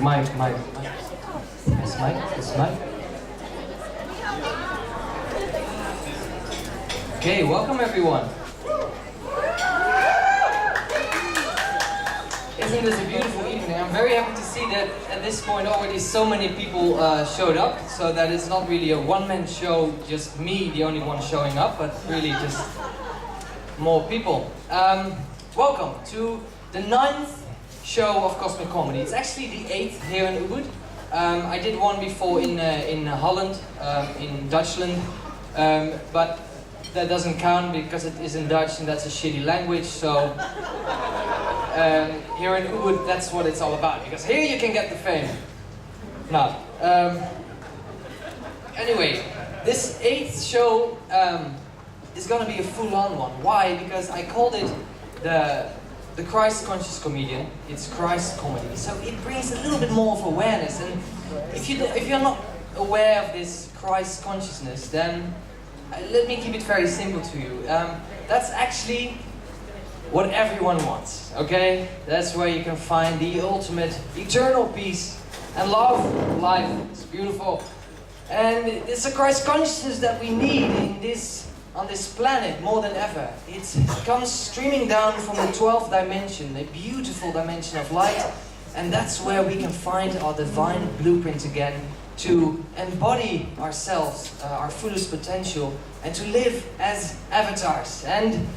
Mic. This mic. Okay, welcome everyone. Isn't this a beautiful evening? I'm very happy to see that at this point already so many people showed up, so that it's not really a one-man show, just me, the only one showing up, but really just more people. Welcome to the 9th show of Cosmic Comedy. It's actually the 8th here in Ubud. I did one before in Holland, in Dutchland, but that doesn't count because it is in Dutch and that's a shitty language, so here in Ubud that's what it's all about, because here you can get the fame. Now, anyway, this 8th show is gonna be a full-on one. Why? Because I called it the Christ-conscious comedian. It's Christ comedy, so it brings a little bit more of awareness. And if you're not aware of this Christ consciousness, then let me keep it very simple to you. That's actually what everyone wants. Okay, that's where you can find the ultimate eternal peace and love. Life is beautiful, and it's a Christ consciousness that we need on this planet more than ever. It comes streaming down from the 12th dimension, a beautiful dimension of light, and that's where we can find our divine blueprint again to embody ourselves, our fullest potential, and to live as avatars. And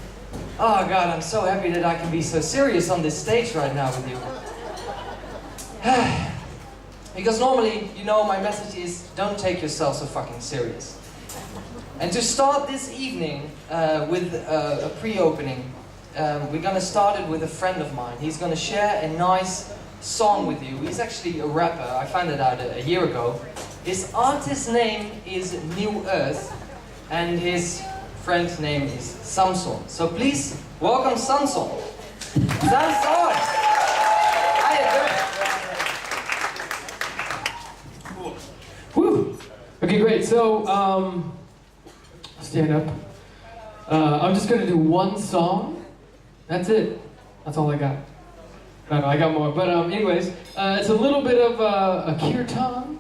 oh God, I'm so happy that I can be so serious on this stage right now with you. Because normally, you know, my message is don't take yourself so fucking serious. And to start this evening with a pre-opening, we're gonna start it with a friend of mine. He's gonna share a nice song with you. He's actually a rapper. I found it out a year ago. His artist name is New Earth, and his friend's name is Samson. So please welcome Samson. Samson! How you doing? Woo! Okay, great. So, stand up. I'm just gonna do one song. That's it. That's all I got. No, I got more. But anyways, it's a little bit of a kirtan,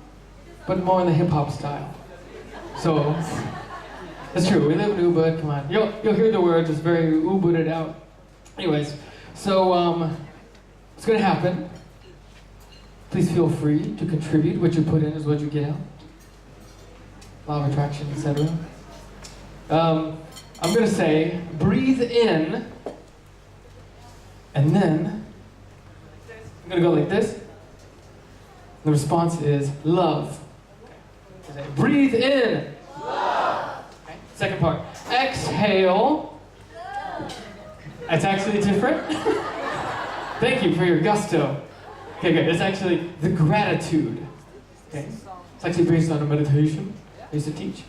but more in the hip hop style. So it's true. We live in Ubud. Come on, you'll hear the words. It's very Ubuded out. Anyways, so what's gonna happen? Please feel free to contribute. What you put in is what you get out. Law of attraction, etc. I'm gonna say, breathe in, and then I'm gonna go like this. The response is love. Say, breathe in. Love. Okay. Second part. Exhale. That's actually different. Thank you for your gusto. Okay, good. It's actually the gratitude. Okay. It's actually based on a meditation I used to teach.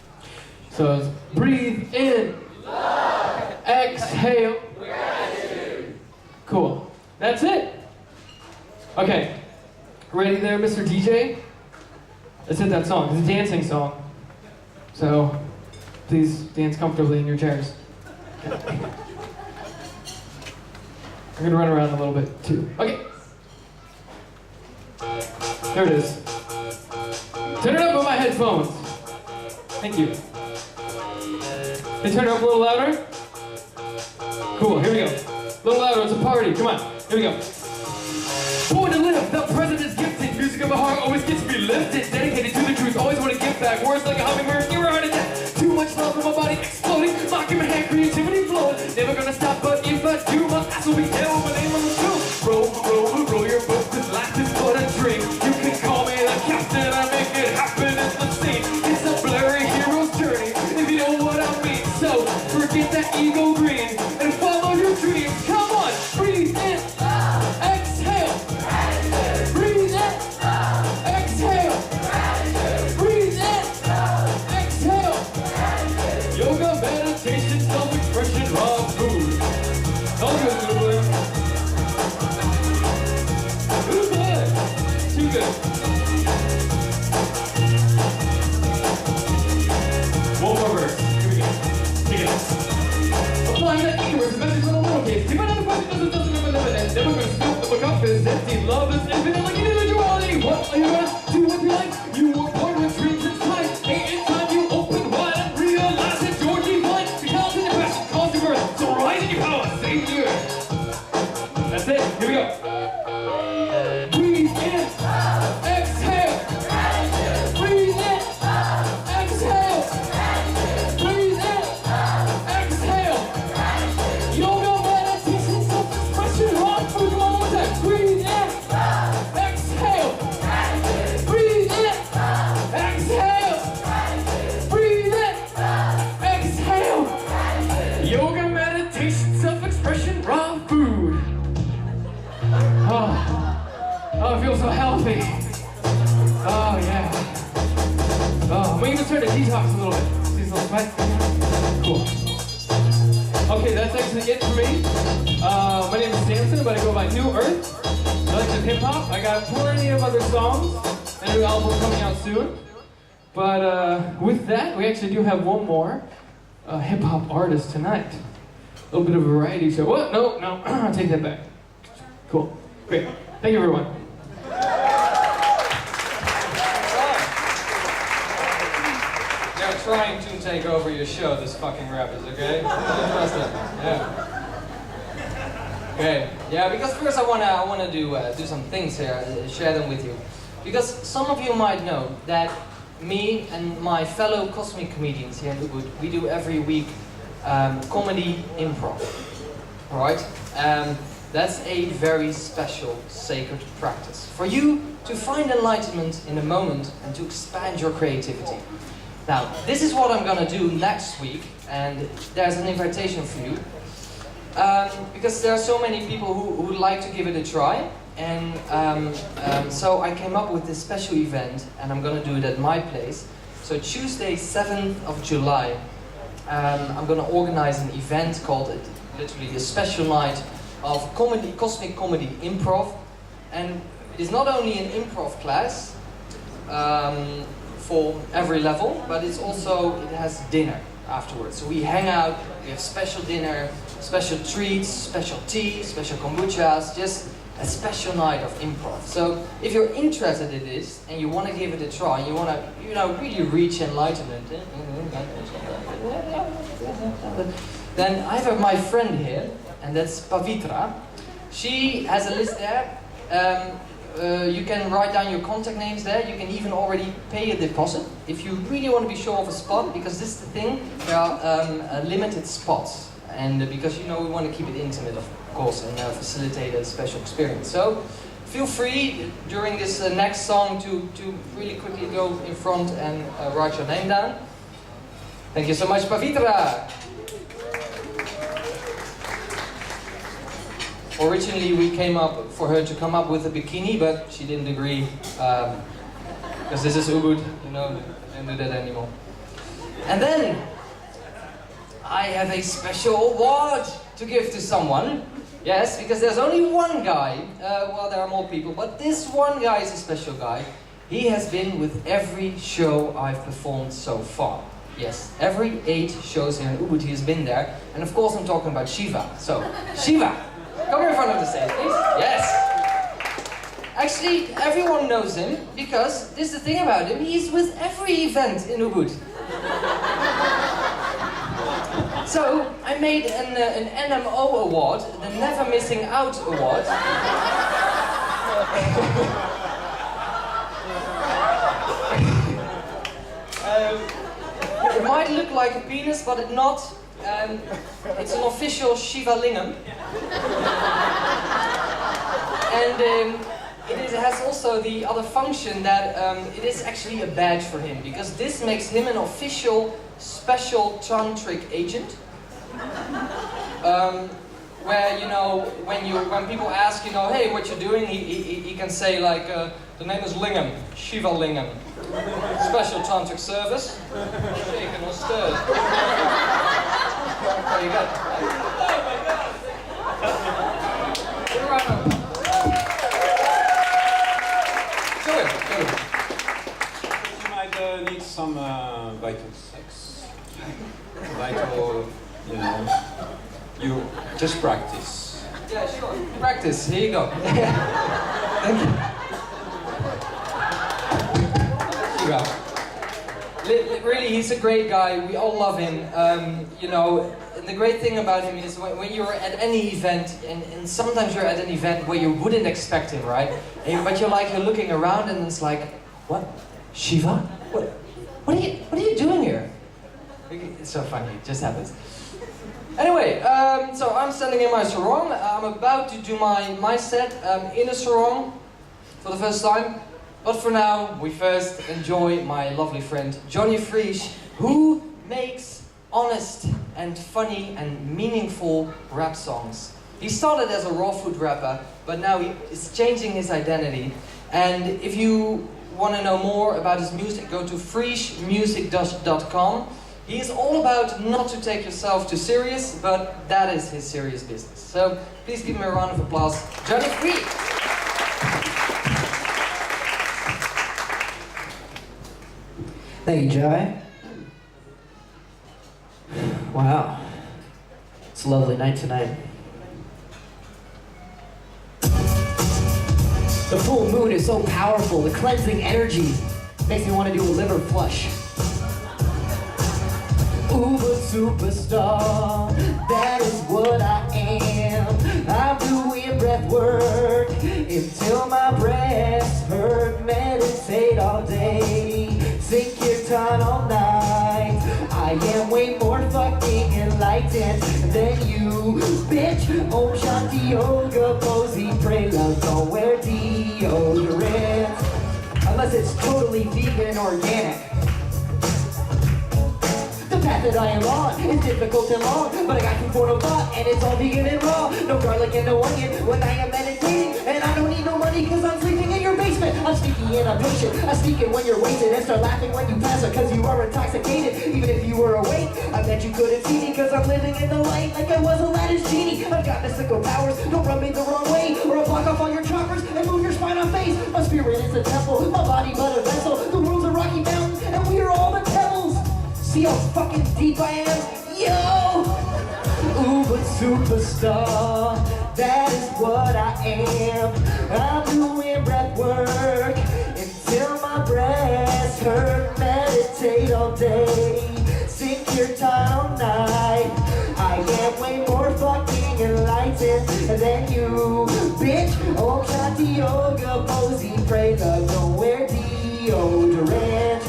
So it's breathe in. Love. Exhale. Gratitude. Cool. That's it. Okay. Ready there, Mr. DJ? Let's hit that song. It's a dancing song. So please dance comfortably in your chairs. Okay. I'm gonna run around a little bit too. Okay. There it is. Turn it up on my headphones. Thank you. Can you turn it up a little louder? Cool, here we go. A little louder, it's a party, come on. Here we go. Born to live, the president's gifted. Music of my heart always gets me lifted. Dedicated to the truth, always want to give back. Words like a hummingbird, you're heart attack. Too much love in my body exploding. Mocking my hand, creativity flowing. Never gonna stop, but if I do, my ass will be held. My name on the truth. Roll your boat, cause life is but a drink. You can call me the captain, I make it happen in the scene. It's a blurry hero's journey, if you know what I mean. So, forget that ego green, and follow your dreams. Come on, breathe in, exhale. Breathe in, exhale. Breathe in, exhale. Yoga, meditation, self-expression, raw food. All good, little boy. Too good. Too good. One more verse. Here we go. Take it out. Applying that keywords, message on a little case. Keep another question, doesn't remember limit. Never gonna scoop the cup is empty. Love is infinite like individuality. Oh, I feel so healthy. Oh, yeah. Oh, I'm even starting to detox a little bit. See this little sweat? Cool. Okay, that's actually it for me. My name is Samson, but I go by New Earth. I like some hip-hop. I got plenty of other songs and a new album coming out soon. But with that, we actually do have one more hip-hop artist tonight. A little bit of a variety show. What? No, I'll take that back. Cool. Great. Thank you, everyone. They're trying to take over your show, this fucking rappers, okay? Don't trust them. Yeah. Okay. Yeah, because first I wanna do some things here, share them with you. Because some of you might know that me and my fellow cosmic comedians here in Ubud, we do every week comedy improv. Alright? That's a very special, sacred practice for you to find enlightenment in a moment and to expand your creativity. Now, this is what I'm gonna do next week, and there's an invitation for you. Because there are so many people who would like to give it a try, and so I came up with this special event, and I'm gonna do it at my place. So Tuesday, 7th of July, I'm gonna organize an event called, literally, a special night of comedy, cosmic comedy improv, and it's not only an improv class for every level, but it has dinner afterwards. So we hang out, we have special dinner, special treats, special tea, special kombuchas, just a special night of improv. So if you're interested in this and you want to give it a try, and you want to, really reach enlightenment, then I have my friend here, and that's Pavitra. She has a list there. You can write down your contact names there. You can even already pay a deposit if you really want to be sure of a spot, because this is the thing, there are limited spots. And because we want to keep it intimate, of course, and facilitate a special experience. So feel free during this next song to really quickly go in front and write your name down. Thank you so much, Pavitra. Originally, we came up for her to come up with a bikini, but she didn't agree, because this is Ubud, don't do that anymore. And then, I have a special award to give to someone. Yes, because there's only one guy, well, there are more people, but this one guy is a special guy. He has been with every show I've performed so far. Yes, every 8 shows here in Ubud he has been there, and of course I'm talking about Shiva. So, Shiva! Come in front of the stage, please. Yes. Actually, everyone knows him because this is the thing about him. He's with every event in Ubud. So I made an NMO award, the Never Missing Out award. It might look like a penis, but it's not. It's an official Shiva Lingam. And it has also the other function that it is actually a badge for him, because this makes him an official special tantric agent. Where when people ask hey, what you're doing, he can say like the name is Lingam, Shiva Lingam, special tantric service, shaken or stirred. There you go. Oh my God! Give a round of applause. You might need some vital sex. Vital, you just practice. Yeah, sure. Practice. Here you go. Thank you. Really, he's a great guy. We all love him. And the great thing about him is when you're at any event, and sometimes you're at an event where you wouldn't expect him, right? But you're looking around, and it's like, what? Shiva? What are you doing here? It's so funny. It just happens. Anyway, so I'm standing in my sarong. I'm about to do my set in a sarong for the first time. But for now, we first enjoy my lovely friend Johnny Frisch, who makes honest and funny and meaningful rap songs. He started as a raw food rapper, but now he is changing his identity. And if you want to know more about his music, go to freeshmusic.com. He is all about not to take yourself too serious, but that is his serious business. So please give him a round of applause. Johnny Free! Thank you, Djaï. Wow. It's a lovely night tonight. The full moon is so powerful, the cleansing energy makes me want to do a liver flush. Ubud superstar, that is what I am. I'm doing breath work until my breasts hurt. Meditate all day, sink your tongue all night. I am way more fucking enlightened than you, bitch. Om Shanti Yoga, posy, pray, love, don't wear deodorant unless it's totally vegan and organic. The path that I am on is difficult and long, but I got food for no thought, and it's all vegan and raw. No garlic and no onion when I am meditating, and I don't need no money cause I'm sleeping in your basement. I'm sneaky and I'm patient, I sneak it when you're wasted and start laughing when you pass out cause you are intoxicated. Even if you were awake, I bet you couldn't see me cause I'm living in the light like I was Aladdin's genie. I've got mystical powers, don't rub me the wrong way, or I'll block off all your chakras and move your spine on face. My spirit is a temple, my body but a vessel. The world's a rocky mountain and we are all the pebbles. See how fucking deep I am? Yo! Ubud superstar, that is what I am. I'm doing breath work until my breasts hurt. Meditate all day, sink your time all night. I am way more fucking enlightened than you, bitch. Om Shanti Yoga, posy, pray, love, don't wear deodorant.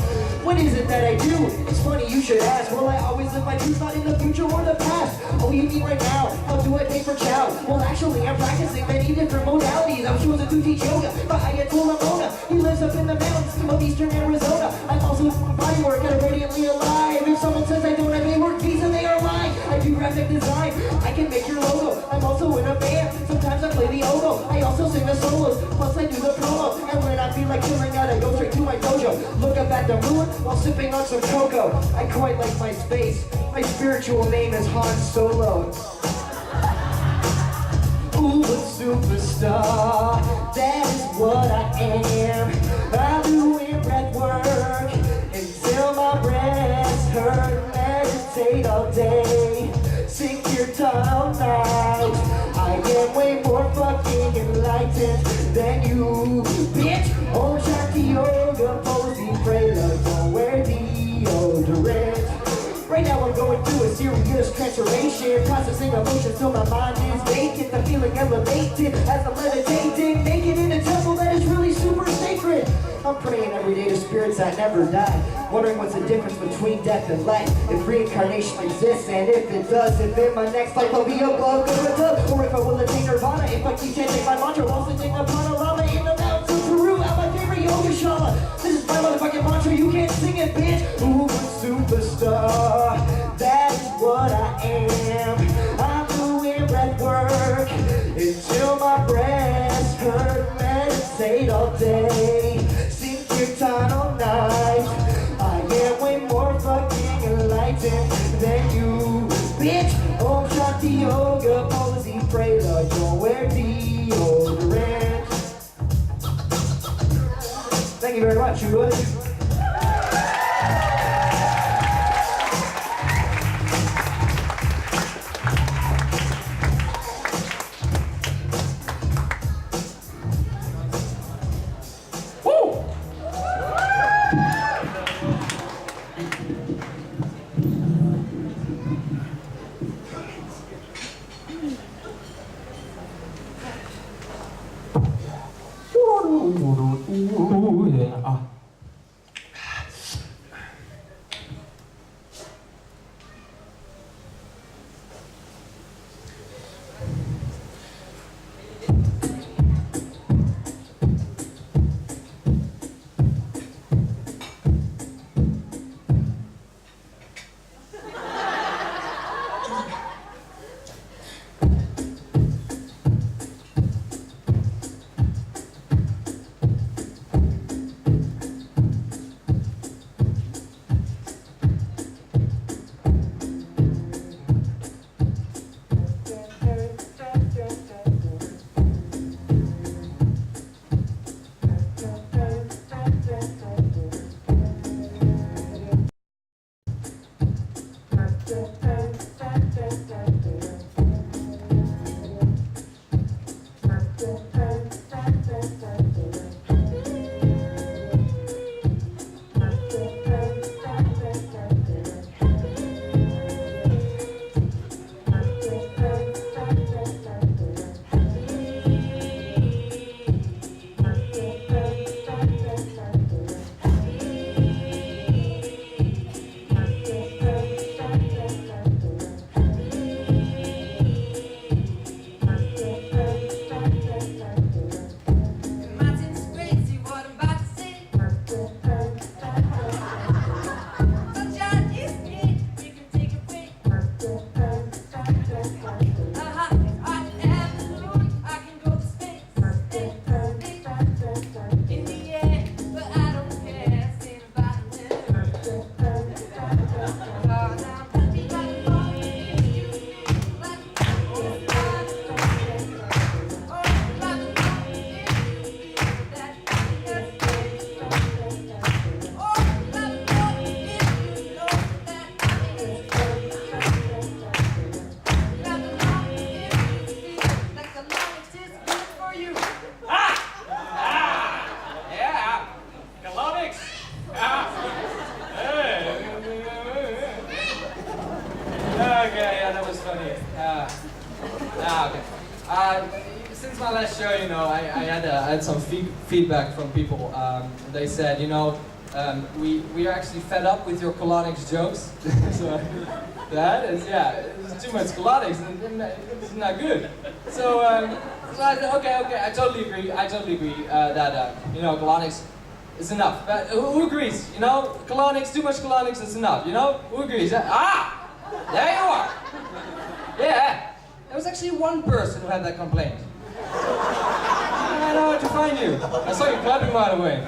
What is it that I do? It's funny you should ask. Will I always live my truth, not in the future or the past? Oh, you mean right now? How do I pay for chow? Well, actually, I'm practicing many different modalities. I was chosen to teach yoga by Ayatollah Mona. He lives up in the mountains of eastern Arizona. I'm also doing body work at a Radiantly Alive. If someone says I don't have a work visa, they are lying. I do graphic design. I can make your logo. I'm also in a band. Sometimes I play the oboe. I also sing the solos. Plus I do the promo. And when I feel like chilling out, I go straight to my dojo. Look up at the moon while sipping on some cocoa. I quite like my space. My spiritual name is Han Solo. Ubud superstar, that is what I am. I'm doing breath work until my breasts hurt. Meditate all day, sink your tongue all night. I am way more fucking enlightened than you, bitch. Om Shanti Yoga, posy, pray, love, don't wear deodorant. Right now I'm going through a serious transformation, processing emotions till my mind is vacant. The feeling elevated as I'm levitating, naked in a temple that is really super sacred. I'm praying every day to spirits that never die, wondering what's the difference between death and life, if reincarnation exists, and if it does, if in my next life I'll be above Gurudub, or if I will attain nirvana, if I keep chanting my mantra while sitting upon a llama in the mountains of Peru, at my favorite yoga shala. This is my motherfucking mantra, you can't sing it, bitch. Ubud superstar, that's what I am. I'm doing breath work until my breasts hurt. Meditate all day, sink your time all night. I am way more fucking enlightened than you, bitch. Om Shanti Yoga, posy, pray, love, don't wear deodorant. Thank you very much, Ubud. in the air, but I don't care. Saying about it. Cause I'm happy like all you, like all you, Yeah, colonics. Okay, yeah, that was funny. Okay. Since my last show, you know, I had some feedback from people. They said, you know, we are actually fed up with your colonics jokes. So that is, yeah, it's too much colonics. It's not good. So, so I said, okay, I totally agree. That you know, colonics is enough. But who agrees? You know, colonics, too much colonics is enough. You know, who agrees? Ah, there you are. Yeah, there was actually one person who had that complaint. I know where to find you. I saw you clapping, by the way.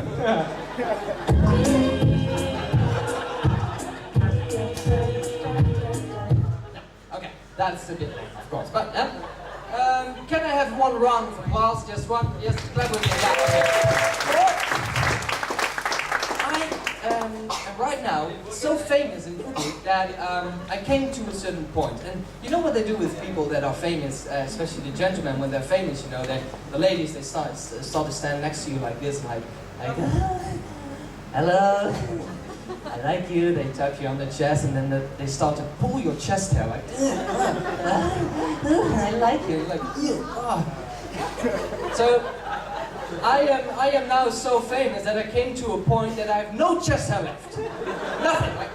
Okay, that's a bit lame, of course. But can I have one round of applause? Just one? Yes, clap with me. Yeah, okay. Right now, so famous in Ubud that I came to a certain point. And you know what they do with people that are famous, especially the gentlemen, when they're famous, you know, the ladies, they start to stand next to you like this, like hello, I like you. They tap you on the chest, and then they start to pull your chest hair, like I like you, like So I am now so famous that I came to a point that I have no chest hair left. Nothing. Like,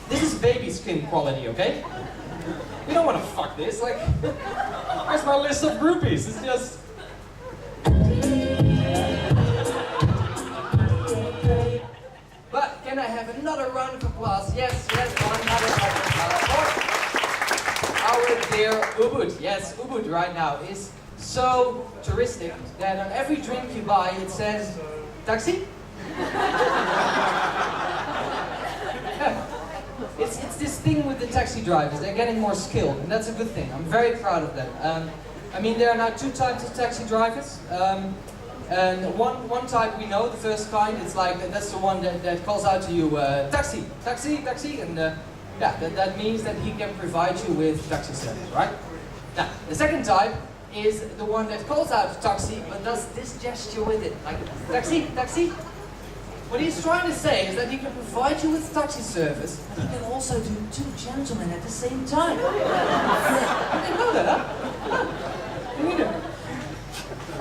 this is baby skin quality, okay? You don't want to fuck this. Like, where's my list of groupies? It's just. But can I have another round of applause? Yes, another round of applause. Our dear Ubud. Yes, Ubud right now is so touristic that on every drink you buy it says, taxi? Yeah. It's this thing with the taxi drivers, they're getting more skilled, and that's a good thing. I'm very proud of them. I mean, there are now two types of taxi drivers. And one type we know, the first kind, it's like, that's the one that calls out to you, taxi, taxi, taxi, and yeah, that means that he can provide you with taxi service, right? Now, the second type is the one that calls out taxi, but does this gesture with it, like, taxi, taxi. What he's trying to say is that he can provide you with taxi service, but he can also do two gentlemen at the same time. You didn't know that, huh? You do.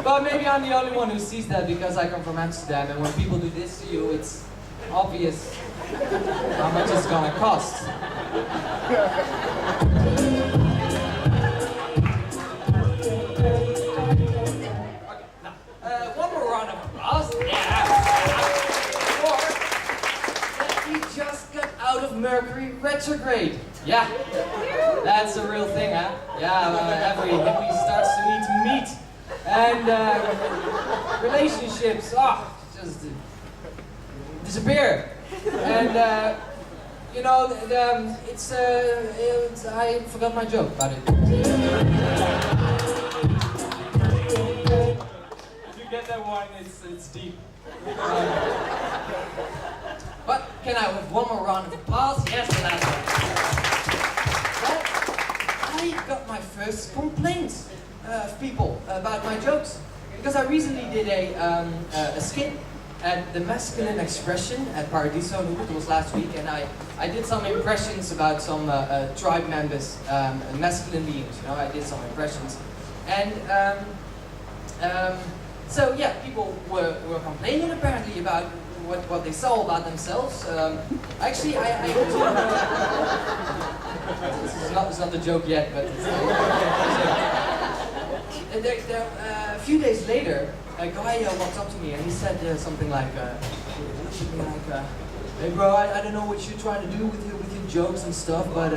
But maybe I'm the only one who sees that because I come from Amsterdam, and when people do this to you, it's obvious how much it's gonna cost. One more round of applause. Yeah. Or that we just got out of Mercury retrograde. Yeah, that's a real thing, huh? Yeah, every hippie starts to eat meat. And relationships, just disappear. And you know, it's I forgot my joke about it. If you get that one, it's deep. But can I have one more round of applause? Yes, the last one. But I got my first complaints of people about my jokes, because I recently did a skit at the masculine expression at Paradiso in Ubud. It was last week, and I did some impressions about some tribe members, masculine beings. You know, I did some impressions, and so yeah, people were complaining apparently about what they saw about themselves. Actually, it's not the joke yet, but it's a few days later, a guy walked up to me and he said something like, hey bro, I don't know what you're trying to do with your jokes and stuff, but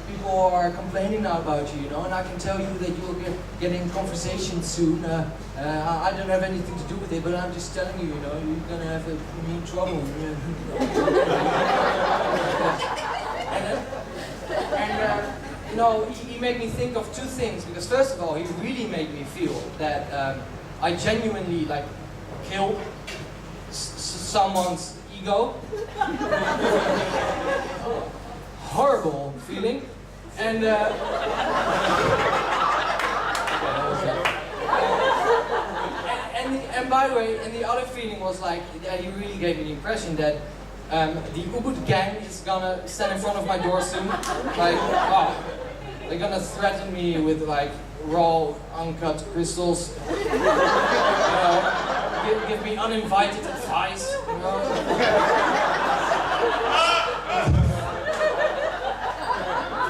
People are complaining now about you, you know, and I can tell you that you'll get in conversation soon. I don't have anything to do with it, but I'm just telling you, you know, you're gonna have me in trouble. You know, he made me think of two things, because first of all, he really made me feel that I genuinely like kill someone's ego. Horrible feeling. And and by the way, and the other feeling was like, yeah, he really gave me the impression that the Ubud gang is gonna stand in front of my door soon. Like, oh, they're gonna threaten me with like raw, uncut crystals. Give me uninvited advice. You know?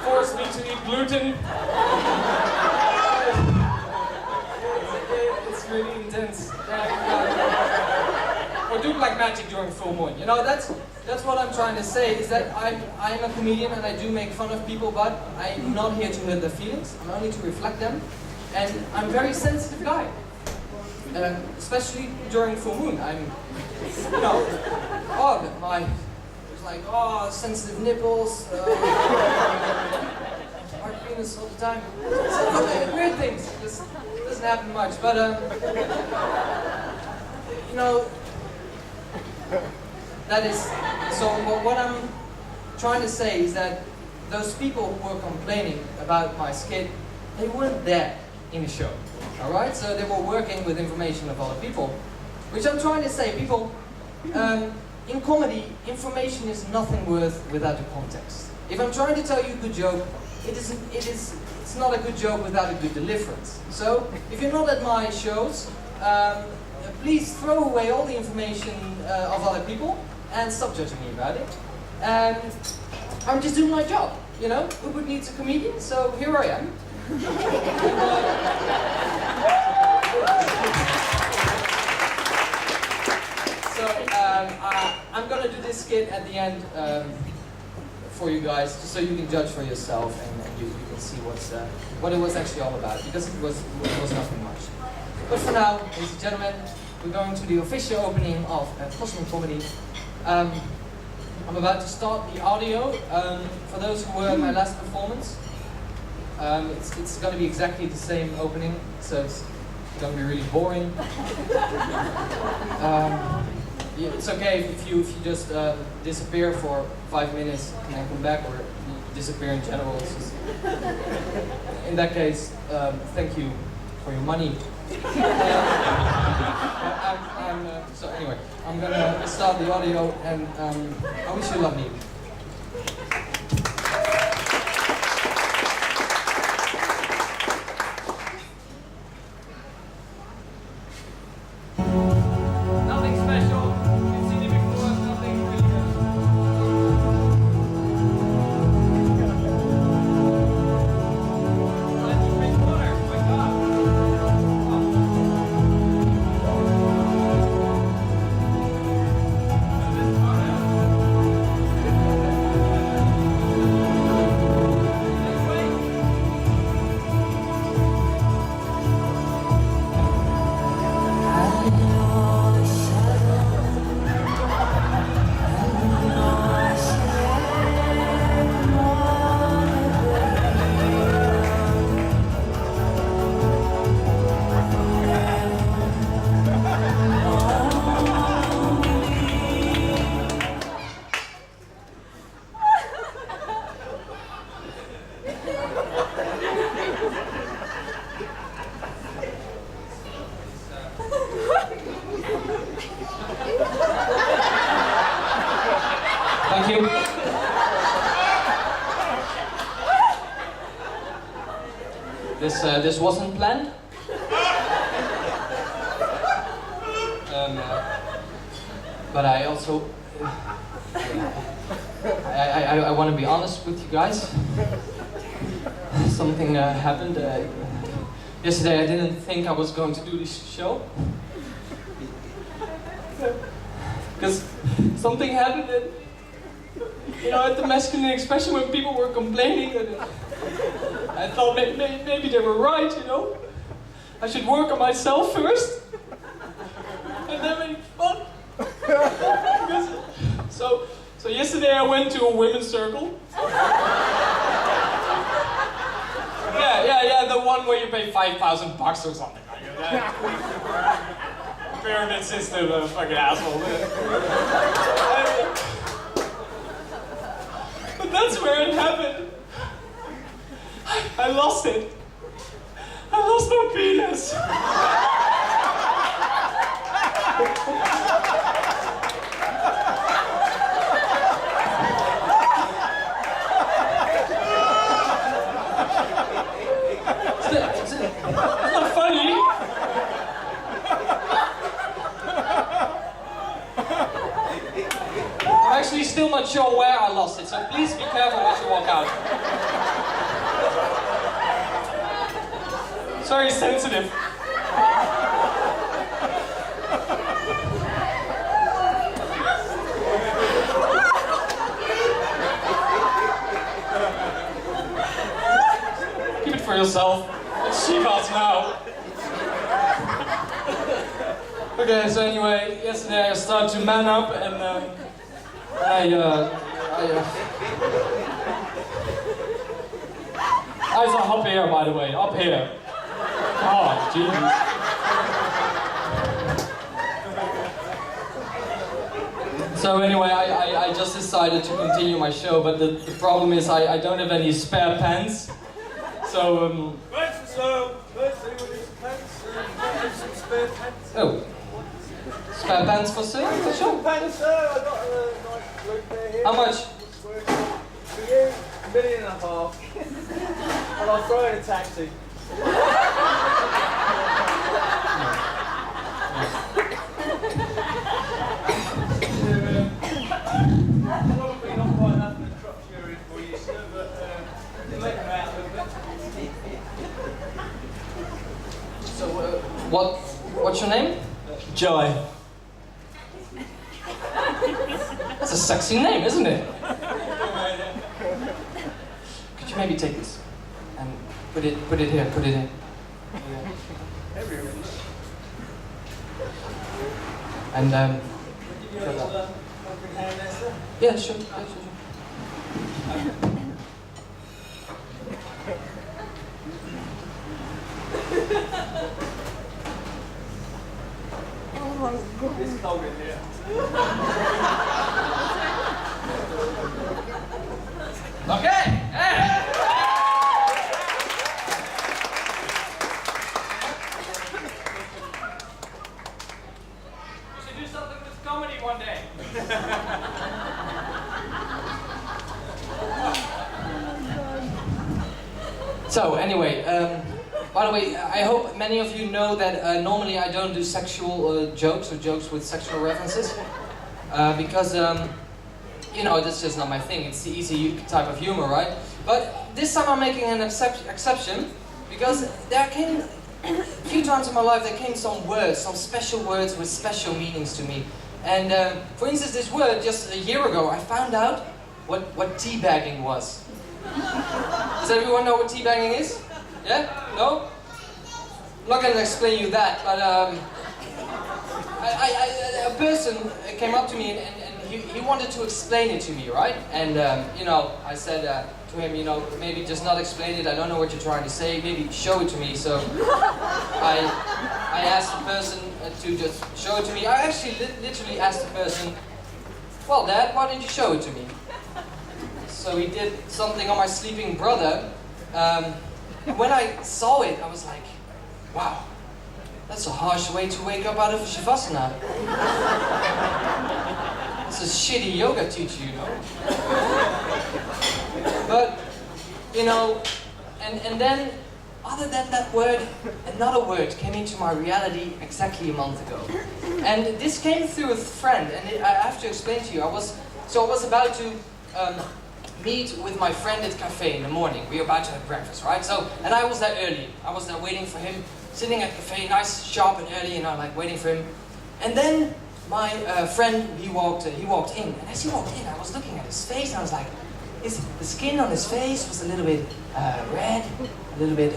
Force me to eat gluten. It's really intense. Or do black magic during full moon. You know, that's what I'm trying to say, is that I'm a comedian and I do make fun of people, but I'm not here to hurt their feelings. I'm only to reflect them. And I'm a very sensitive guy. Especially during full moon. I'm, you know, oh, it's like, oh, sensitive nipples, hard penis all the time. Weird things. This doesn't happen much, but you know, that is. So what I'm trying to say is that those people who were complaining about my skit, they weren't there in the show. All right, so they were working with information of other people, which I'm trying to say, people. In comedy, information is nothing worth without the context. If I'm trying to tell you a good joke, it's not a good joke without a good deliverance. So, if you're not at my shows, please throw away all the information of other people and stop judging me about it. I'm just doing my job, you know? Ubud needs a comedian, so here I am. I'm gonna do this skit at the end for you guys, just so you can judge for yourself and you can see what it was actually all about, because it was nothing much. But for now, ladies and gentlemen, we're going to the official opening of Cosmic Comedy. I'm about to start the audio. For those who were at my last performance, it's gonna be exactly the same opening, so it's gonna be really boring. Yeah, it's okay if you just disappear for 5 minutes and then come back, or you disappear in general. In that case, thank you for your money. So anyway, I'm gonna start the audio, and I wish you a lovely evening. Thank you. This wasn't planned. But I also I want to be honest with you guys. Something happened yesterday. I didn't think I was going to do this show, because something happened and you know, at the masculine expression when people were complaining, and I thought maybe they were right, you know. I should work on myself first, and then make fun. So yesterday I went to a women's circle. Yeah, the one where you pay $5,000 or something like that. Pyramid system, fucking asshole. But that's where it happened. I lost it. I lost my penis. It's not funny. I'm actually still not sure where I lost it, so please be careful as you walk out. It's very sensitive. Keep it for yourself. It's Shiva's now. Okay, so anyway, yesterday I started to man up and I was up here, by the way, up here. Oh, Jesus. So anyway, I just decided to continue my show, but the problem is I don't have any spare pants. So, Let's see what these pants, some spare pants. Oh. Spare pants for sale? For sure. Pants, sir, I got a nice blue pair here. How much? For you, $1.5 million. And I'll throw in a taxi. Probably not quite enough of a crotch urine for you, sir, but you make them out a little bit. So, what's your name? Djaï. That's a sexy name, isn't it? Could you maybe take this and put it here, put it in. And yeah, sure. It's cold in here. Okay. We should do something with comedy one day. So anyway, by the way, I hope many of you know that normally I don't do sexual jokes or jokes with sexual references because you know, that's just not my thing. It's the easy type of humor, right? But this time I'm making an exception because there came a few times in my life there came some words, some special words with special meanings to me. And for instance, this word just a year ago I found out what teabagging was. Does everyone know what teabagging is? Yeah? No? I'm not going to explain you that, but a person came up to me and he wanted to explain it to me, right? And you know, I said to him, you know, maybe just not explain it. I don't know what you're trying to say. Maybe show it to me. So I asked the person to just show it to me. I actually literally asked the person, well, Dad, why didn't you show it to me? So he did something on my sleeping brother. When I saw it, I was like, wow, that's a harsh way to wake up out of a shavasana. It's a shitty yoga teacher, you know. But, you know, and then, other than that word, another word came into my reality exactly a month ago. And this came through a friend, and I have to explain to you. I was about to meet with my friend at cafe in the morning. We were about to have breakfast, right? So, and I was there early. I was there waiting for him, sitting at cafe, nice, sharp and early, you know, like waiting for him. And then my friend, he walked in, and as he walked in, I was looking at his face, and I was like, the skin on his face was a little bit red, a little bit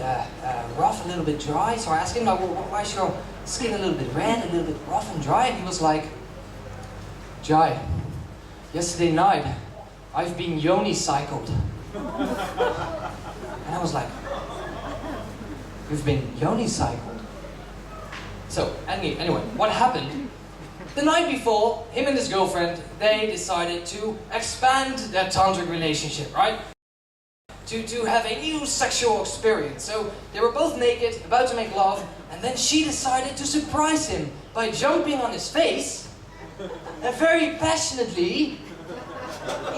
rough, a little bit dry. So I asked him, like, why is your skin a little bit red, a little bit rough and dry? And he was like, Djaï, yesterday night, I've been yoni cycled. And I was like, you've been yoni cycled? So, anyway, what happened? The night before, him and his girlfriend, they decided to expand their tantric relationship, right? To have a new sexual experience. So, they were both naked, about to make love, and then she decided to surprise him by jumping on his face and very passionately,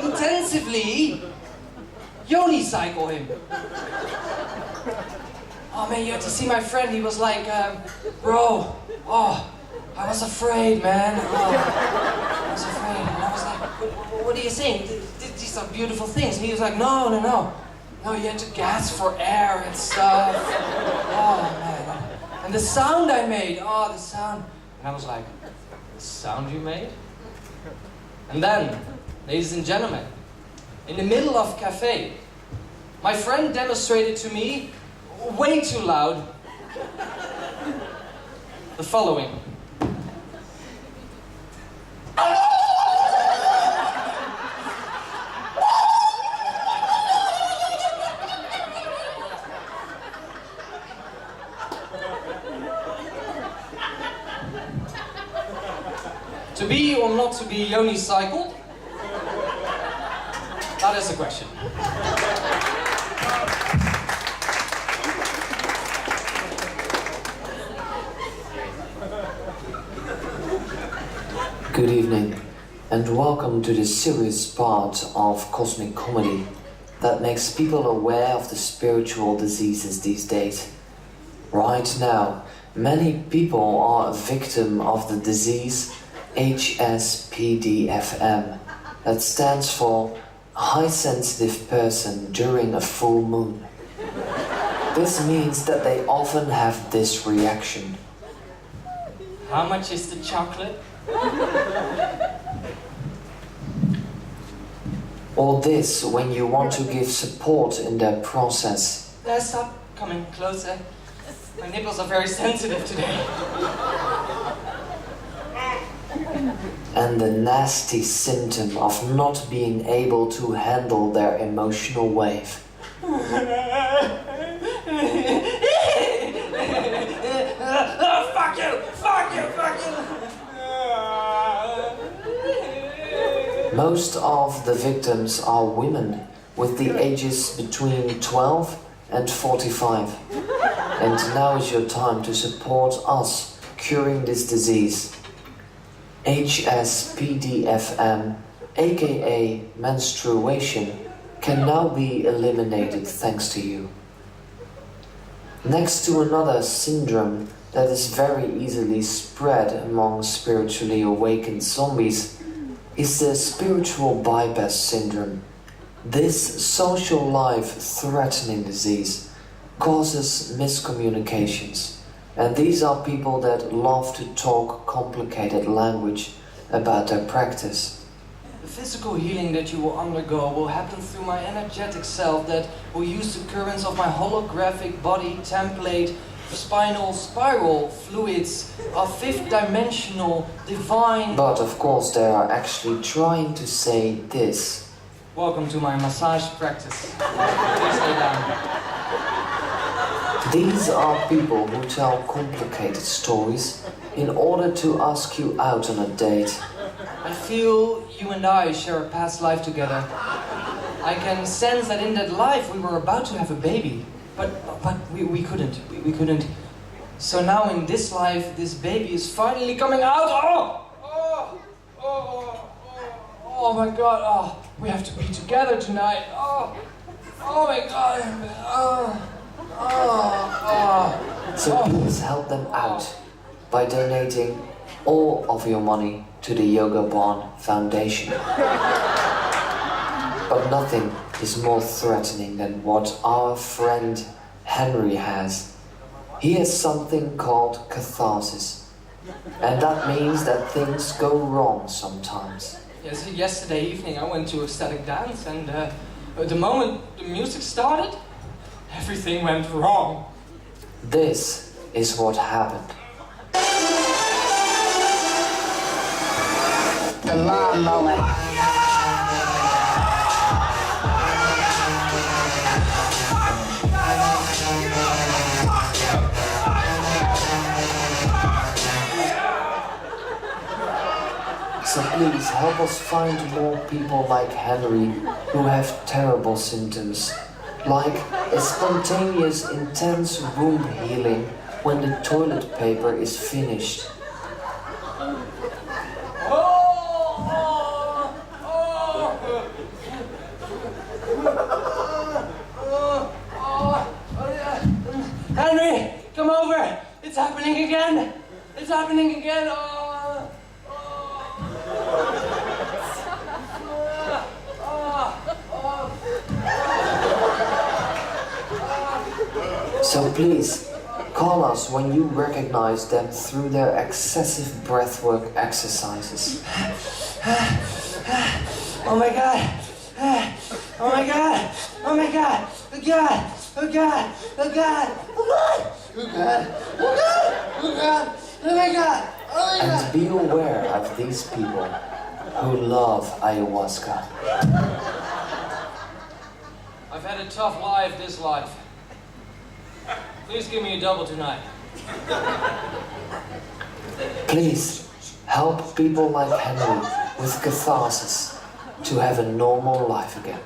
intensively, yoni cycle him. Oh man, you had to see my friend. He was like, bro, I was afraid, man. I was afraid. And I was like, what are you saying? These are beautiful things. And he was like, no, you had to gasp for air and stuff. Oh man. And the sound I made, the sound. And I was like, the sound you made? And then, ladies and gentlemen, in the middle of a cafe, my friend demonstrated to me, way too loud, the following. To be or not to be yoni cycled? That is the question. Good evening, and welcome to the serious part of cosmic comedy that makes people aware of the spiritual diseases these days. Right now, many people are a victim of the disease HSPDFM, that stands for High Sensitive Person During a Full Moon. This means that they often have this reaction. How much is the chocolate? Or this when you want to give support in their process. Stop coming closer. My nipples are very sensitive today. And the nasty symptom of not being able to handle their emotional wave. Fuck you! Fuck you! Fuck you! Most of the victims are women with the ages between 12 and 45. And now is your time to support us curing this disease. HSPDFM, aka menstruation, can now be eliminated thanks to you. Next to another syndrome that is very easily spread among spiritually awakened zombies is the spiritual bypass syndrome. This social life threatening disease causes miscommunications. And these are people that love to talk complicated language about their practice. The physical healing that you will undergo will happen through my energetic self that will use the currents of my holographic body template, spinal spiral fluids of fifth dimensional divine. But of course they are actually trying to say this. Welcome to my massage practice. Please lay down. These are people who tell complicated stories in order to ask you out on a date. I feel you and I share a past life together. I can sense that in that life we were about to have a baby, but we couldn't. We couldn't. So now in this life, this baby is finally coming out. Oh my God! Oh, we have to be together tonight. Oh my God! So please help them out by donating all of your money to the Yoga Barn Foundation. But nothing is more threatening than what our friend Henry has. He has something called catharsis, And that means that things go wrong sometimes. Yes, yesterday evening I went to ecstatic dance, and the moment the music started, everything went wrong. This is what happened. The lawnmower. So please help us find more people like Henry who have terrible symptoms, like a spontaneous, intense wound healing when the toilet paper is finished. Henry, come over! It's happening again! It's happening again! So please, call us when you recognize them through their excessive breathwork exercises. Oh my god! Oh my god! Oh my god! Oh god! Oh god! Oh god! Oh god! Oh god! Oh god! Oh god! Oh my god! Oh my god! And be aware of these people who love ayahuasca. I've had a tough life this life. Please give me a double tonight. Please help people like Henry with catharsis to have a normal life again.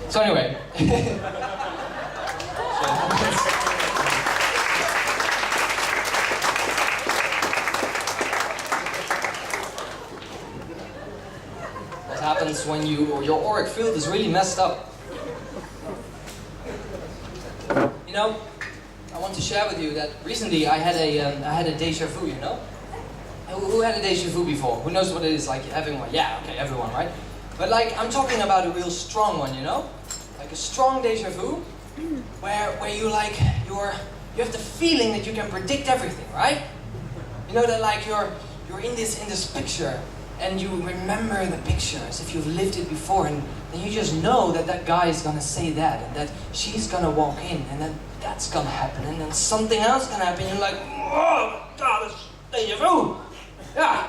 So anyway. What happens when your auric field is really messed up? You know, I want to share with you that recently I had a deja vu. You know, who had a deja vu before? Who knows what it is like having one? Yeah, okay, everyone, right? But like, I'm talking about a real strong one, you know? Like a strong deja vu, where you like, you have the feeling that you can predict everything, right? You know that like you're in this picture, and you remember the picture as if you've lived it before, and then you just know that that guy is gonna say that, and that she's gonna walk in, and then that's gonna happen, and then something else gonna happen, you're like, oh god, it's deja vu! Yeah!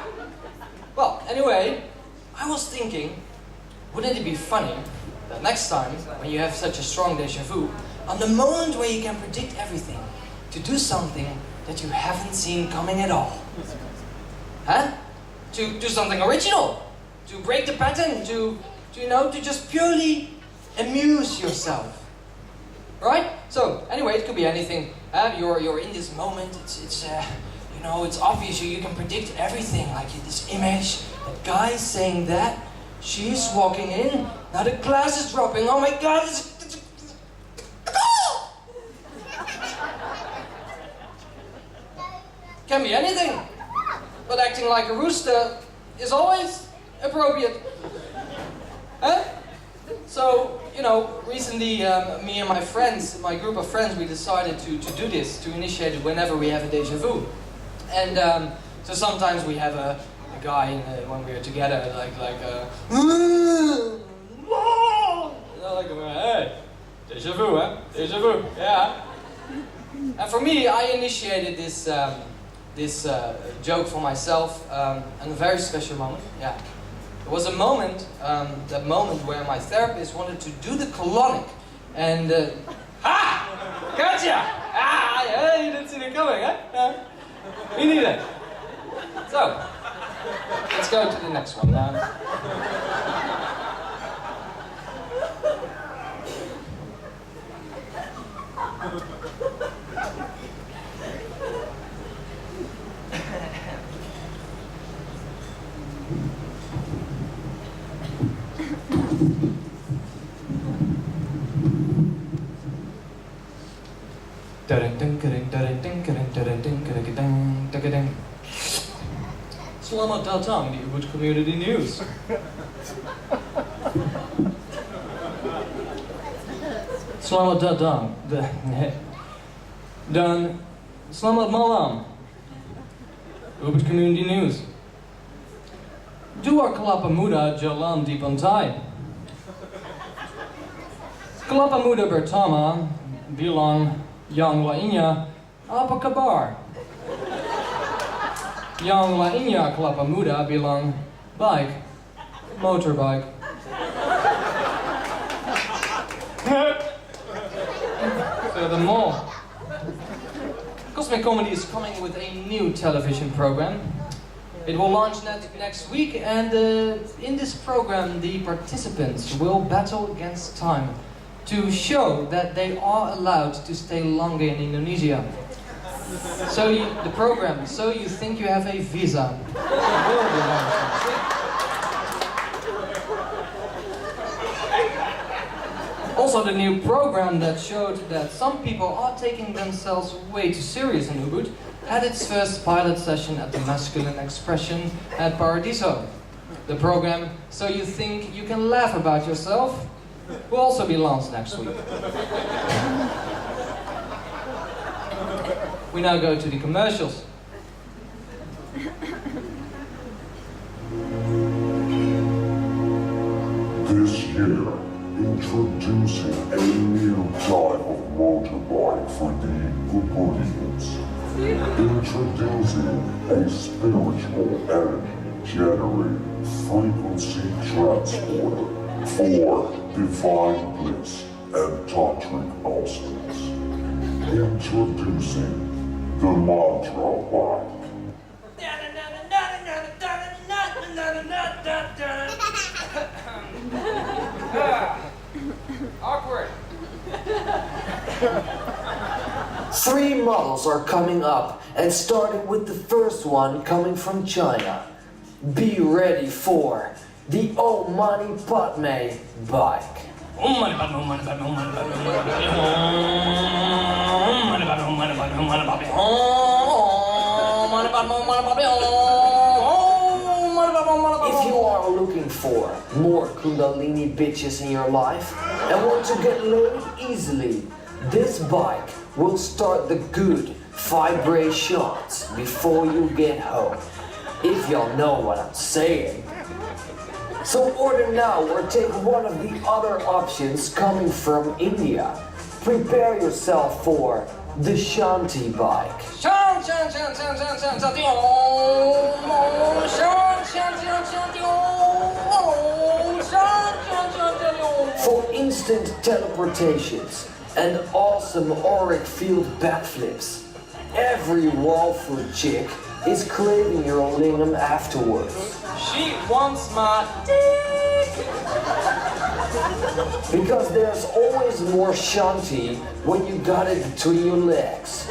Well, anyway, I was thinking, wouldn't it be funny that next time, when you have such a strong deja vu, on the moment where you can predict everything, to do something that you haven't seen coming at all? Huh? To do something original, to break the pattern, to just purely amuse yourself, right? So anyway, it could be anything. You're in this moment. It's obvious you can predict everything. Like this image, that guy saying that, she's walking in. Now the glass is dropping. Oh my God! Can be anything. But acting like a rooster is always appropriate. Huh? So, recently me and my group of friends, we decided to do this, to initiate it whenever we have a deja vu. And so sometimes we have a guy when we're together, hey, deja vu, huh? Deja vu, yeah. And for me, I initiated this joke for myself in a very special moment. Yeah, there was a moment, that moment where my therapist wanted to do the colonic, and gotcha! You didn't see it coming, huh? Me neither. So let's go to the next one now. Selamat datang di Ubud Community News. Selamat datang dan selamat malam Ubud Community News. Dua kelapa muda jalan di pantai. Kelapa muda pertama bilang yang lainnya, apa kabar? Yang lainnya kelapa muda bilang, baik, motorbike. So the more. Cosmic Comedy is coming with a new television program. It will launch next week, and in this program the participants will battle against time to show that they are allowed to stay longer in Indonesia. So you think you have a visa. Will be launched next week. Also, the new program that showed that some people are taking themselves way too serious in Ubud had its first pilot session at the Masculine Expression at Paradiso. The program, So You Think You Can Laugh About Yourself, will also be launched next week. We now go to the commercials. This year, introducing a new type of motorbike for the Ubudians. Introducing a spiritual energy-generating frequency transporter for divine bliss and tantric awesomeness. Introducing the Mantra Bike. Awkward. 3 models are coming up, and starting with the first one coming from China. Be ready for the Omani Padme bike. If you are looking for more Kundalini bitches in your life and want to get laid easily, this bike will start the good vibrations before you get home. If y'all know what I'm saying. So order now or take one of the other options coming from India. Prepare yourself for the Shanti bike. For instant teleportations and awesome auric field backflips. Every wall food chick is craving your lingam afterwards. She wants my dick. Because there's always more Shanti when you got it between your legs.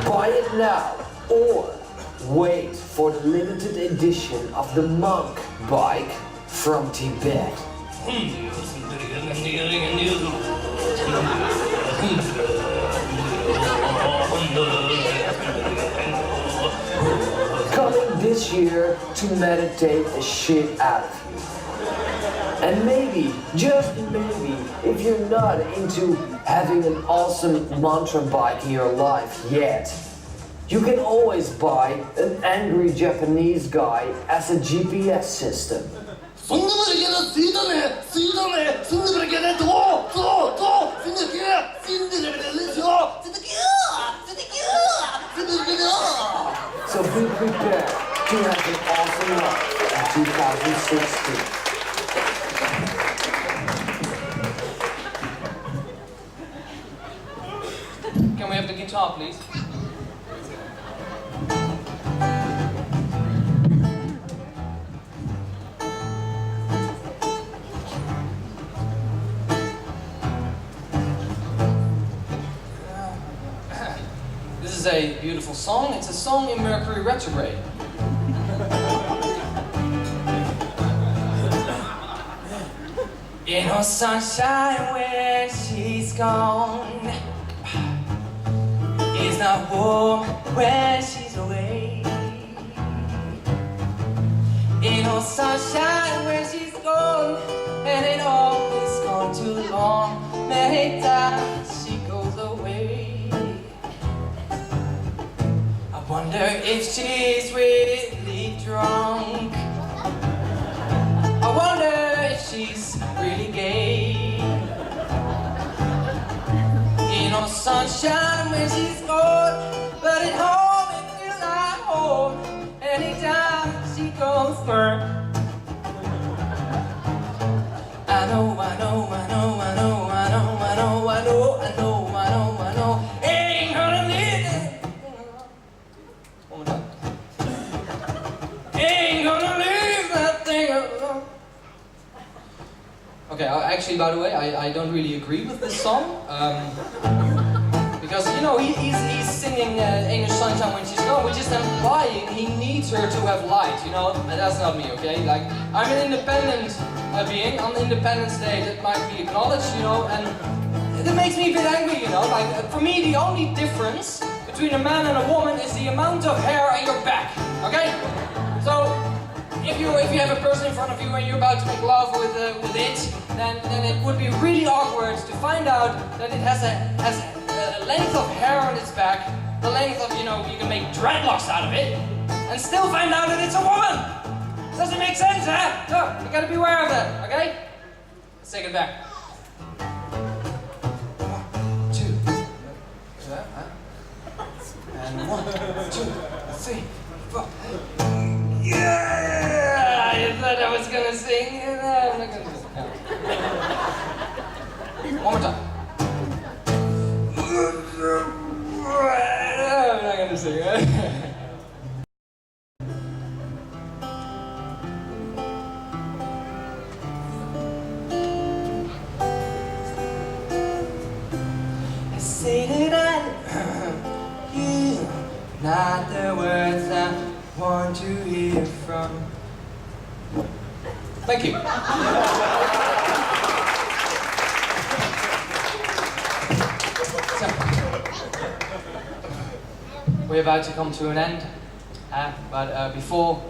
Buy it now or wait for the limited edition of the monk bike from Tibet. Coming this year to meditate the shit out of you. And maybe, just maybe, if you're not into having an awesome mantra bike in your life yet, you can always buy an angry Japanese guy as a GPS system. So be prepared to have an awesome life in 2016. Can we have the guitar, please? This is a beautiful song. It's a song in Mercury retrograde. In her sunshine when she's gone, it's not warm when she's away. sunshine when she's gone, and it always gone too long. Many times she goes away. I wonder if she's really drunk. I wonder if she's really gay. Ain't no sunshine when she's gone, but at home it feels like home anytime she goes for. I know, I know, I know, I know, I know, I know, I know, I know, I know, I know, ain't gonna leave it. One more time. Ain't gonna leave that thing alone. Okay, actually, by the way, I don't really agree with this song. Because, you know, he's singing Ain't No Sunshine When She's Gone, which is implying he needs her to have light, you know? And that's not me, okay? Like, I'm an independent being. On Independence Day, that might be acknowledged, you know? And it makes me a bit angry, you know? Like, for me, the only difference between a man and a woman is the amount of hair on your back, okay? So, if you have a person in front of you and you're about to make love with it, then it would be really awkward to find out that it has a length of hair on its back, the length of, you know, you can make dreadlocks out of it, and still find out that it's a woman. Doesn't make sense, huh? So, you gotta be aware of that, okay? Let's take it back. 1, 2, and 1, 2, 3, 4. Yeah! I thought I was gonna sing, and I'm not gonna sing. No. One more time. I'm not gonna sing, right? I say that I you, not the words I want to hear from. Thank you. So, we're about to come to an end, but before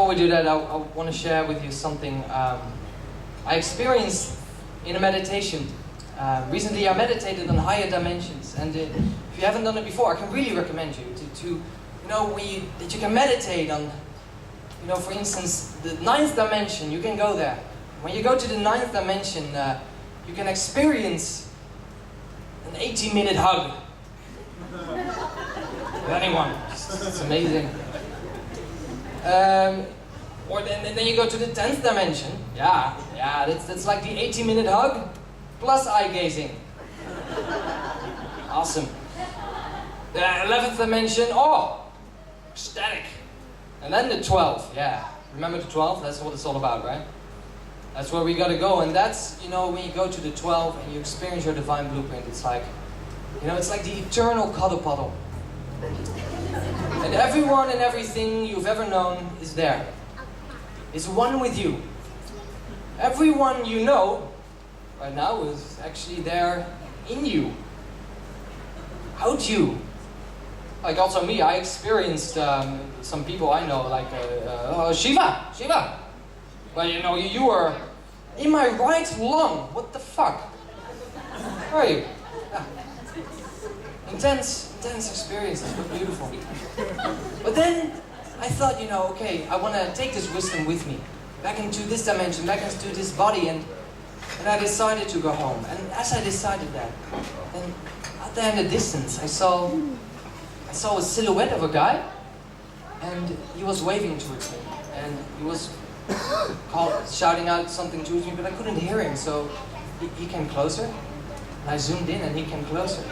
we do that, I want to share with you something I experienced in a meditation. Recently, I meditated on higher dimensions, and if you haven't done it before, I can really recommend you to you know, that you can meditate on, you know, for instance, the 9th dimension. You can go there. When you go to the 9th dimension, you can experience an 80-minute hug with anyone. It's amazing. Or then you go to the 10th dimension. Yeah, that's like the 80-minute hug plus eye gazing. Awesome. The 11th dimension, oh, ecstatic. And then the 12th, yeah. Remember the 12th? That's what it's all about, right? That's where we gotta go, and that's, you know, when you go to the 12 and you experience your divine blueprint, it's like, you know, it's like the eternal cuddle puddle. And everyone and everything you've ever known is there. It's one with you. Everyone you know right now is actually there in you. Out you. Like also me, I experienced some people I know, like Shiva. Well, you know, you were in my right lung. What the fuck? Where are you? Yeah. Intense experiences, but beautiful. But then I thought, you know, okay, I want to take this wisdom with me back into this dimension, back into this body, and I decided to go home. And as I decided that, then out there in the distance, I saw a silhouette of a guy, and he was waving towards me, and he was shouting out something towards me, but I couldn't hear him, so he came closer, and I zoomed in, and he came closer.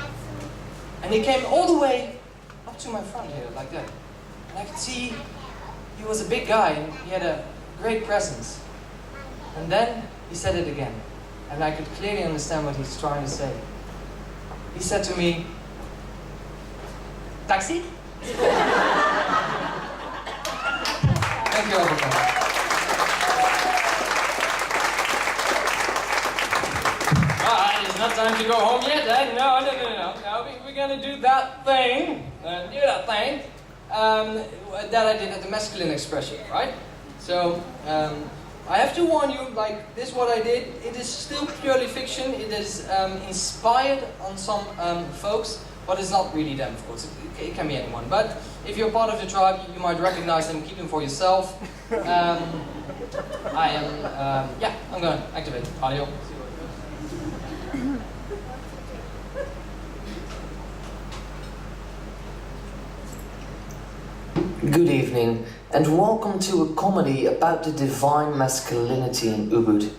And he came all the way up to my front here, like that. And I could see he was a big guy, and he had a great presence. And then he said it again, and I could clearly understand what he's trying to say. He said to me, "Taxi?" Thank you, everyone. It's not time to go home yet, eh? No. We're gonna do that thing. that I did at the masculine expression, right? So I have to warn you, like this what I did, it is still purely fiction. It is inspired on some folks, but it's not really them, of course. It can be anyone. But if you're part of the tribe, you might recognize them, keep them for yourself. I'm going to activate audio. Good evening, and welcome to a comedy about the divine masculinity in Ubud.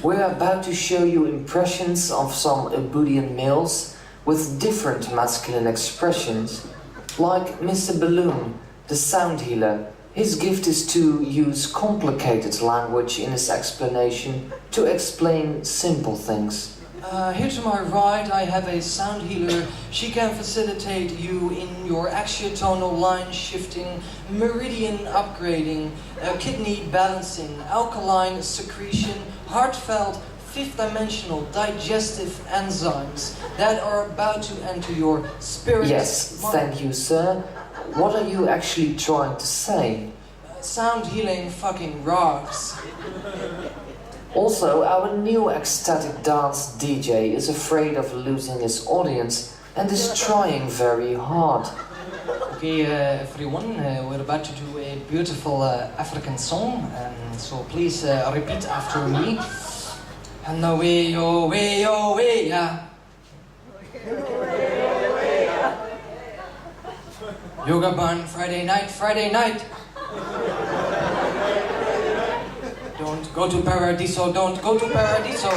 We're about to show you impressions of some Ubudian males with different masculine expressions, like Mr. Balloon, the sound healer. His gift is to use complicated language in his explanation to explain simple things. Here to my right, I have a sound healer. She can facilitate you in your axiotonal line shifting, meridian upgrading, kidney balancing, alkaline secretion, heartfelt, fifth-dimensional digestive enzymes that are about to enter your spirit. Yes, thank you, sir. What are you actually trying to say? Sound healing fucking rocks. Also, our new ecstatic dance DJ is afraid of losing his audience and is trying very hard. Okay, everyone, we're about to do a beautiful African song, so please repeat after me. And away, yo, way, yo, way, yeah. Yoga barn, Friday night, Friday night. Don't go to Paradiso, don't go to Paradiso.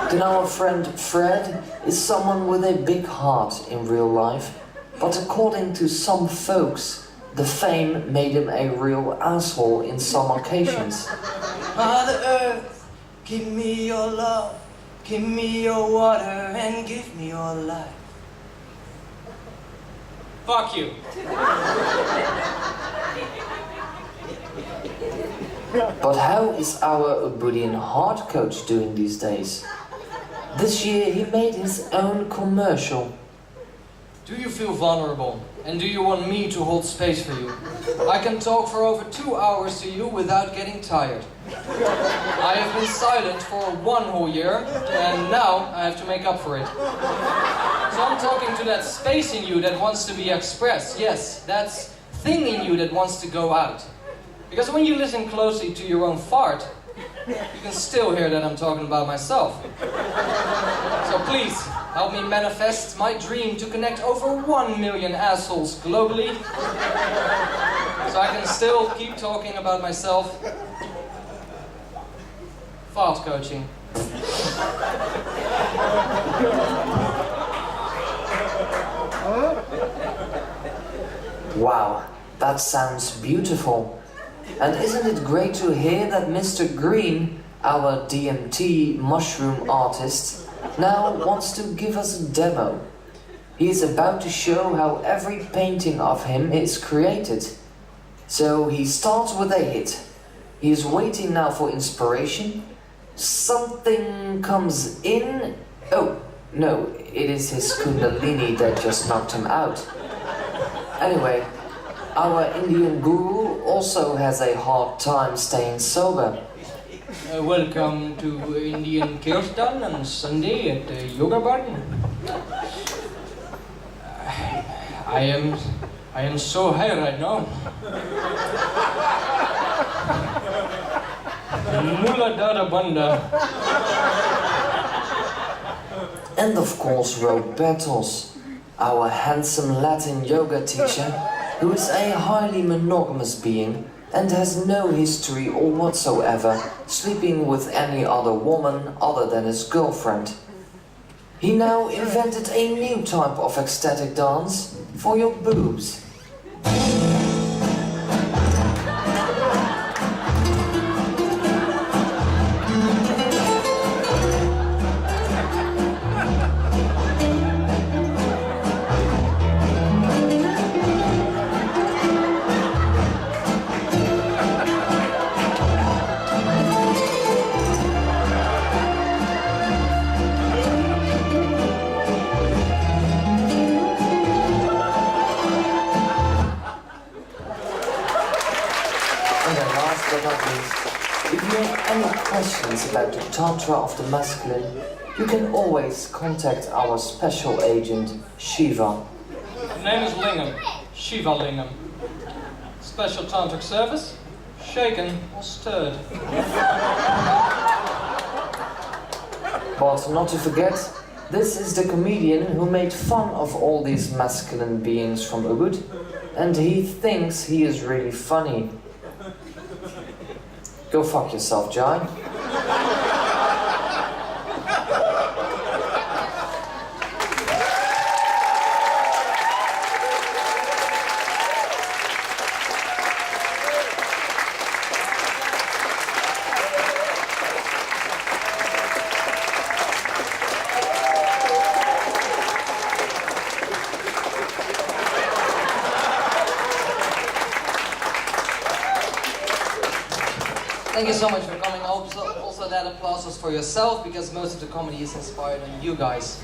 Then our friend Fred is someone with a big heart in real life, but according to some folks, the fame made him a real asshole in some occasions. Mother Earth, give me your love. Give me your water and give me your life. Fuck you. But how is our Ubudian heart coach doing these days? This year he made his own commercial. Do you feel vulnerable? And do you want me to hold space for you? I can talk for over 2 hours to you without getting tired. I have been silent for 1 whole year, and now I have to make up for it. So I'm talking to that space in you that wants to be expressed. Yes, that thing in you that wants to go out. Because when you listen closely to your own fart, you can still hear that I'm talking about myself. So please, help me manifest my dream to connect over 1 million assholes globally. So I can still keep talking about myself. Fart coaching. Wow, that sounds beautiful. And isn't it great to hear that Mr. Green, our DMT mushroom artist, now wants to give us a demo. He is about to show how every painting of him is created. So he starts with a hit. He is waiting now for inspiration. Something comes in. Oh, no, it is his Kundalini that just knocked him out. Anyway, our Indian guru also has a hard time staying sober. Welcome to Indian Kirtan on Sunday at the Yoga Barn. I am so high right now. Mula Dada Banda. And of course Robertos, our handsome Latin yoga teacher, who is a highly monogamous being and has no history or whatsoever sleeping with any other woman other than his girlfriend. He now invented a new type of ecstatic dance for your boobs. any questions about the Tantra of the masculine, you can always contact our special agent, Shiva. The name is Lingam, Shiva Lingam. Special tantric service, shaken or stirred. But not to forget, this is the comedian who made fun of all these masculine beings from Ubud, and he thinks he is really funny. Go fuck yourself, Djaï. Thank you so much for coming. Also that applause was for yourself, because most of the comedy is inspired on you guys.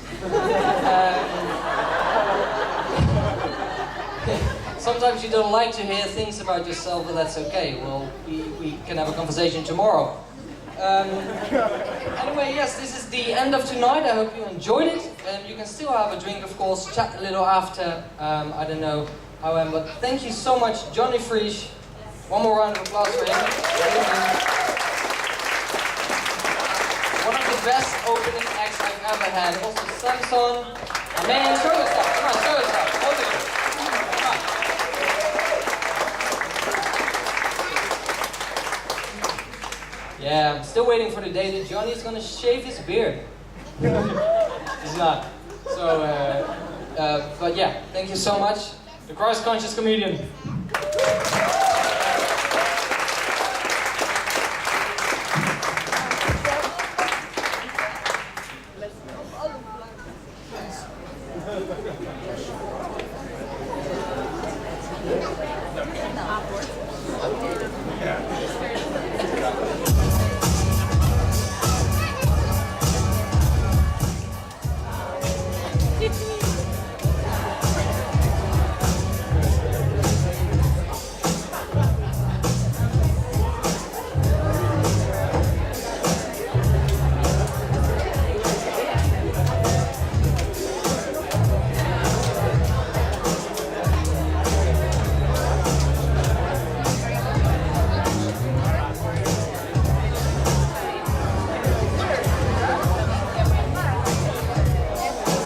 Sometimes you don't like to hear things about yourself, but that's okay. Well, we can have a conversation tomorrow. Anyway, yes, this is the end of tonight. I hope you enjoyed it. You can still have a drink, of course, chat a little after. I don't know how I am, but thank you so much, Johnny Frisch. One more round of applause for him. One of the best opening acts I've ever had. Also Samson. My man, show yourself. Come on, show yourself. Both of you. Come on. Yeah, I'm still waiting for the day that Johnny is gonna shave his beard. He's not. So, but yeah, thank you so much. The Christ-conscious comedian.